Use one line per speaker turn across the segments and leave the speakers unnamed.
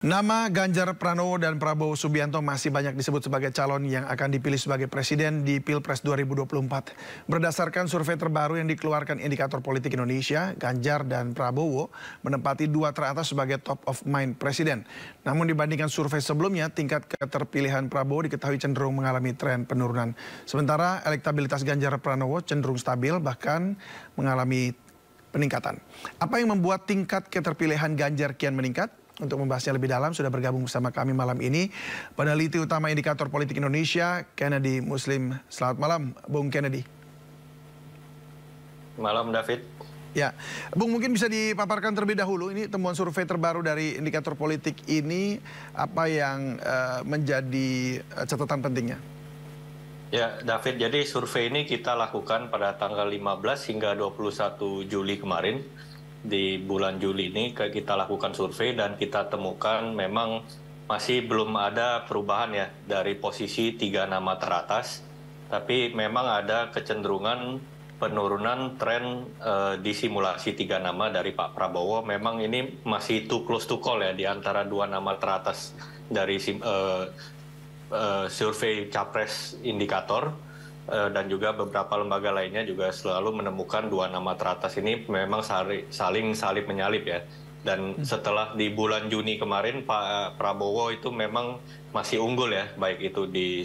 Nama Ganjar Pranowo dan Prabowo Subianto masih banyak disebut sebagai calon yang akan dipilih sebagai presiden di Pilpres 2024. Berdasarkan survei terbaru yang dikeluarkan Indikator Politik Indonesia, Ganjar dan Prabowo menempati dua teratas sebagai top of mind presiden. Namun dibandingkan survei sebelumnya, tingkat keterpilihan Prabowo diketahui cenderung mengalami tren penurunan. Sementara elektabilitas Ganjar Pranowo cenderung stabil bahkan mengalami peningkatan. Apa yang membuat tingkat keterpilihan Ganjar kian meningkat? Untuk membahasnya lebih dalam sudah bergabung bersama kami malam ini peneliti utama Indikator Politik Indonesia, Kennedy Muslim. Selamat malam, Bung Kennedy.
Malam, David.
Ya, Bung, mungkin bisa dipaparkan terlebih dahulu ini temuan survei terbaru dari Indikator Politik ini, apa yang menjadi catatan pentingnya?
Ya, David, jadi survei ini kita lakukan pada tanggal 15 hingga 21 Juli kemarin. Di bulan Juli ini kita lakukan survei dan kita temukan memang masih belum ada perubahan ya dari posisi 3 nama teratas. Tapi memang ada kecenderungan penurunan tren di simulasi 3 nama dari Pak Prabowo. Memang ini masih too close to call ya di antara 2 nama teratas dari survei Capres Indikator. Dan juga beberapa lembaga lainnya juga selalu menemukan 2 nama teratas ini memang saling salib menyalip ya. Dan setelah di bulan Juni kemarin Pak Prabowo itu memang masih unggul ya, baik itu di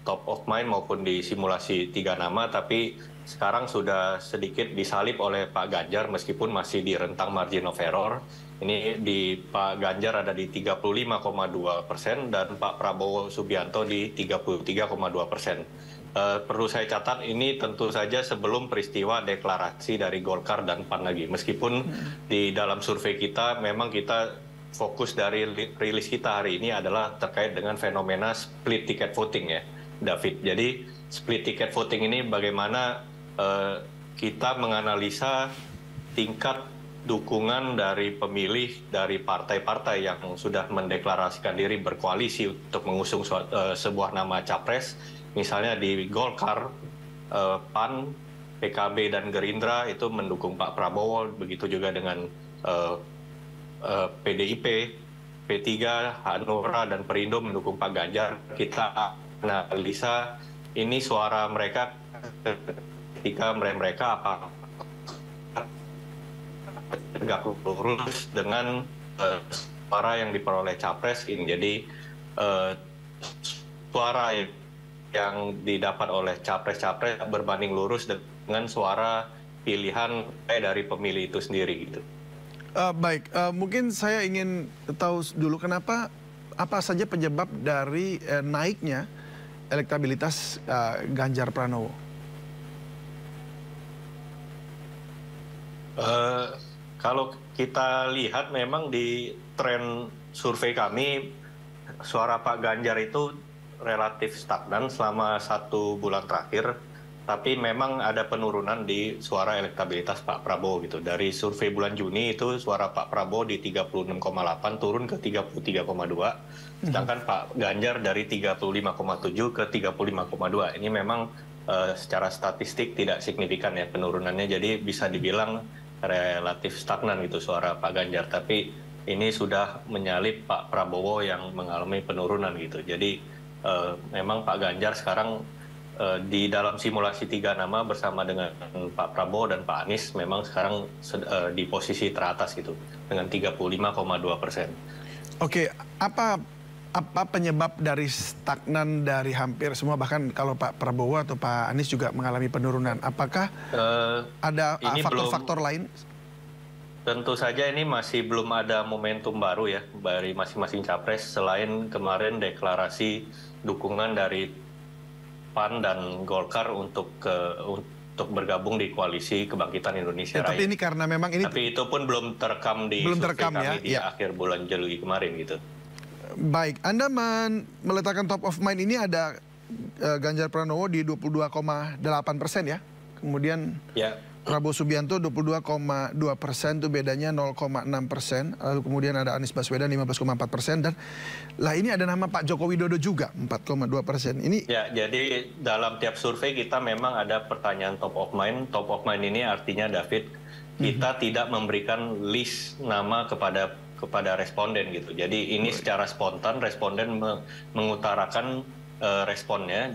top of mind maupun di simulasi 3 nama, tapi sekarang sudah sedikit disalip oleh Pak Ganjar meskipun masih di rentang margin of error. Ini di Pak Ganjar ada di 35,2% dan Pak Prabowo Subianto di 33,2%. Perlu saya catat ini tentu saja sebelum peristiwa deklarasi dari Golkar dan PAN lagi. Meskipun di dalam survei kita memang kita fokus dari rilis kita hari ini adalah terkait dengan fenomena split ticket voting ya, David. Jadi split ticket voting ini bagaimana kita menganalisa tingkat dukungan dari pemilih dari partai-partai yang sudah mendeklarasikan diri berkoalisi untuk mengusung sebuah nama capres. Misalnya di Golkar, PAN, PKB dan Gerindra itu mendukung Pak Prabowo, begitu juga dengan PDIP, P3, Hanura dan Perindo mendukung Pak Ganjar. Kita analisa ini suara mereka ketika mereka apa tegak lurus dengan suara yang diperoleh capres ini. Jadi suara yang didapat oleh capres-capres berbanding lurus dengan suara pilihan dari pemilih itu sendiri gitu.
Baik, mungkin saya ingin tahu dulu apa saja penyebab dari naiknya elektabilitas Ganjar Pranowo.
Kalau kita lihat memang di tren survei kami, suara Pak Ganjar itu relatif stagnan selama 1 bulan terakhir, tapi memang ada penurunan di suara elektabilitas Pak Prabowo gitu. Dari survei bulan Juni itu suara Pak Prabowo di 36,8 turun ke 33,2, sedangkan Pak Ganjar dari 35,7 ke 35,2. Ini memang secara statistik tidak signifikan ya penurunannya, jadi bisa dibilang relatif stagnan gitu suara Pak Ganjar, tapi ini sudah menyalip Pak Prabowo yang mengalami penurunan gitu. Jadi memang Pak Ganjar sekarang di dalam simulasi 3 nama bersama dengan Pak Prabowo dan Pak Anies memang sekarang di posisi teratas gitu dengan 35,2%.
Oke, apa penyebab dari stagnan dari hampir semua, bahkan kalau Pak Prabowo atau Pak Anies juga mengalami penurunan? Apakah ada faktor-faktor lain?
Tentu saja ini masih belum ada momentum baru ya dari masing-masing capres selain kemarin deklarasi dukungan dari PAN dan Golkar untuk bergabung di koalisi Kebangkitan Indonesia Raya.
Tapi ini karena memang ini.
Tapi itu pun belum terekam di survei kami di akhir bulan Juli kemarin gitu.
Baik, Anda meletakkan top of mind ini ada Ganjar Pranowo di 22,8% ya. Kemudian Prabowo Subianto 22,2%, itu bedanya 0,6%. Lalu kemudian ada Anies Baswedan 15,4%, dan lah ini ada nama Pak Joko Widodo juga 4,2%. Ini
ya, jadi dalam tiap survei kita memang ada pertanyaan top of mind. Top of mind ini artinya, David, kita tidak memberikan list nama kepada kepada responden gitu. Jadi ini secara spontan responden mengutarakan responnya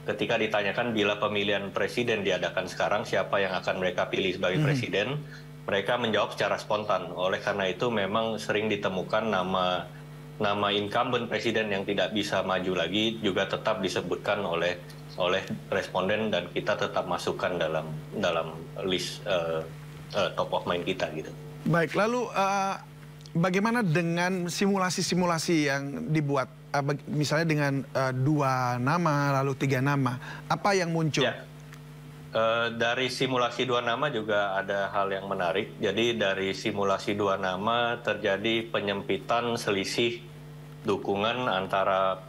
ketika ditanyakan bila pemilihan presiden diadakan sekarang, siapa yang akan mereka pilih sebagai presiden, mereka menjawab secara spontan. Oleh karena itu memang sering ditemukan nama incumbent presiden yang tidak bisa maju lagi juga tetap disebutkan oleh responden dan kita tetap masukkan dalam list top of mind kita gitu.
Baik, lalu bagaimana dengan simulasi-simulasi yang dibuat, misalnya dengan 2 nama lalu 3 nama, apa yang muncul?
Ya. Dari simulasi 2 nama juga ada hal yang menarik. Jadi dari simulasi 2 nama terjadi penyempitan selisih dukungan antara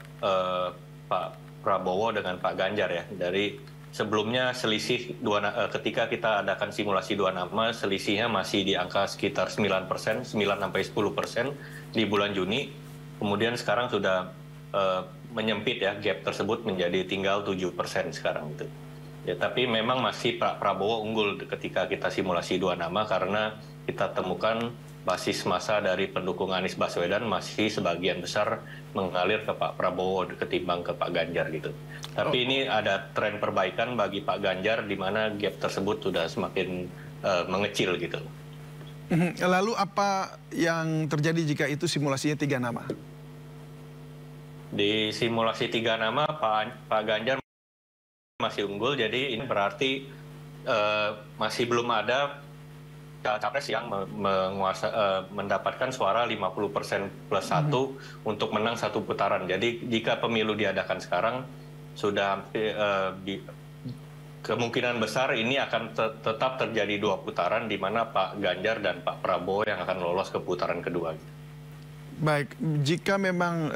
Pak Prabowo dengan Pak Ganjar ya. Dari sebelumnya selisih ketika kita adakan simulasi 2 nama, selisihnya masih di angka sekitar 9%, 9-10% di bulan Juni. Kemudian sekarang sudah menyempit ya, gap tersebut menjadi tinggal 7% sekarang gitu. Ya, tapi memang masih Pak Prabowo unggul ketika kita simulasi 2 nama karena kita temukan basis massa dari pendukung Anies Baswedan masih sebagian besar mengalir ke Pak Prabowo ketimbang ke Pak Ganjar gitu. Tapi ini ada tren perbaikan bagi Pak Ganjar di mana gap tersebut sudah semakin mengecil gitu.
Lalu apa yang terjadi jika itu simulasinya 3 nama?
Di simulasi 3 nama Pak Ganjar masih unggul, jadi ini berarti masih belum ada capres yang mendapatkan suara 50% plus 1 untuk menang 1 putaran. Jadi jika pemilu diadakan sekarang, sudah kemungkinan besar ini akan tetap terjadi 2 putaran di mana Pak Ganjar dan Pak Prabowo yang akan lolos ke putaran kedua.
Baik, jika memang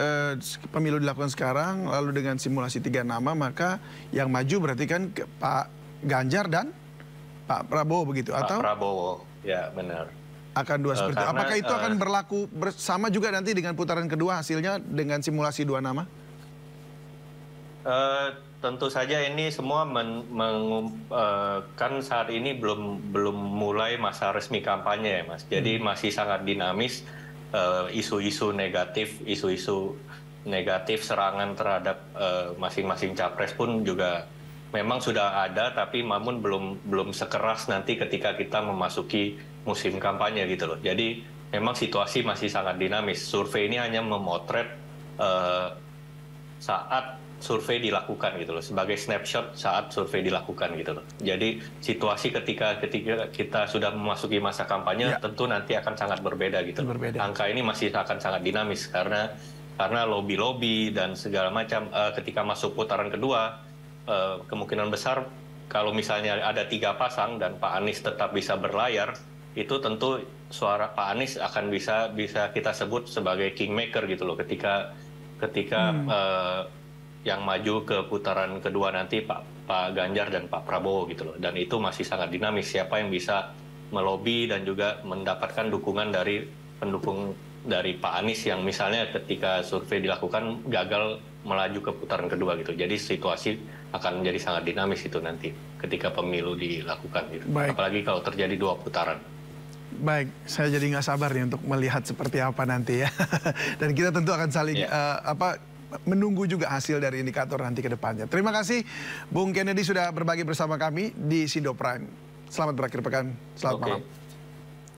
pemilu dilakukan sekarang, lalu dengan simulasi 3 nama, maka yang maju berarti kan Pak Ganjar dan Pak Prabowo begitu? Atau
Pak Prabowo, ya benar.
Akan 2 seperti itu. Apakah itu akan berlaku bersama juga nanti dengan putaran kedua hasilnya dengan simulasi 2 nama?
Tentu saja ini semua kan saat ini belum mulai masa resmi kampanye ya Mas. Jadi masih sangat dinamis. Isu-isu negatif serangan terhadap masing-masing capres pun juga memang sudah ada, tapi namun belum sekeras nanti ketika kita memasuki musim kampanye gitu loh. Jadi memang situasi masih sangat dinamis. Survei ini hanya memotret saat survei dilakukan gitu loh, sebagai snapshot saat survei dilakukan gitu loh. Jadi situasi ketika kita sudah memasuki masa kampanye tentu nanti akan sangat berbeda gitu. Angka ini masih akan sangat dinamis karena lobby-lobby dan segala macam. Ketika masuk putaran kedua, kemungkinan besar kalau misalnya ada 3 pasang dan Pak Anies tetap bisa berlayar, itu tentu suara Pak Anies akan bisa kita sebut sebagai kingmaker gitu loh. Ketika yang maju ke putaran kedua nanti Pak Ganjar dan Pak Prabowo gitu loh. Dan itu masih sangat dinamis, siapa yang bisa melobi dan juga mendapatkan dukungan dari pendukung dari Pak Anies yang misalnya ketika survei dilakukan gagal melaju ke putaran kedua gitu. Jadi situasi akan menjadi sangat dinamis itu nanti ketika pemilu dilakukan gitu. Apalagi kalau terjadi 2 putaran.
Baik, saya jadi nggak sabar nih untuk melihat seperti apa nanti ya. Dan kita tentu akan saling menunggu juga hasil dari indikator nanti ke depannya. Terima kasih Bung Kennedy sudah berbagi bersama kami di Sindo Prime. Selamat berakhir pekan, selamat malam.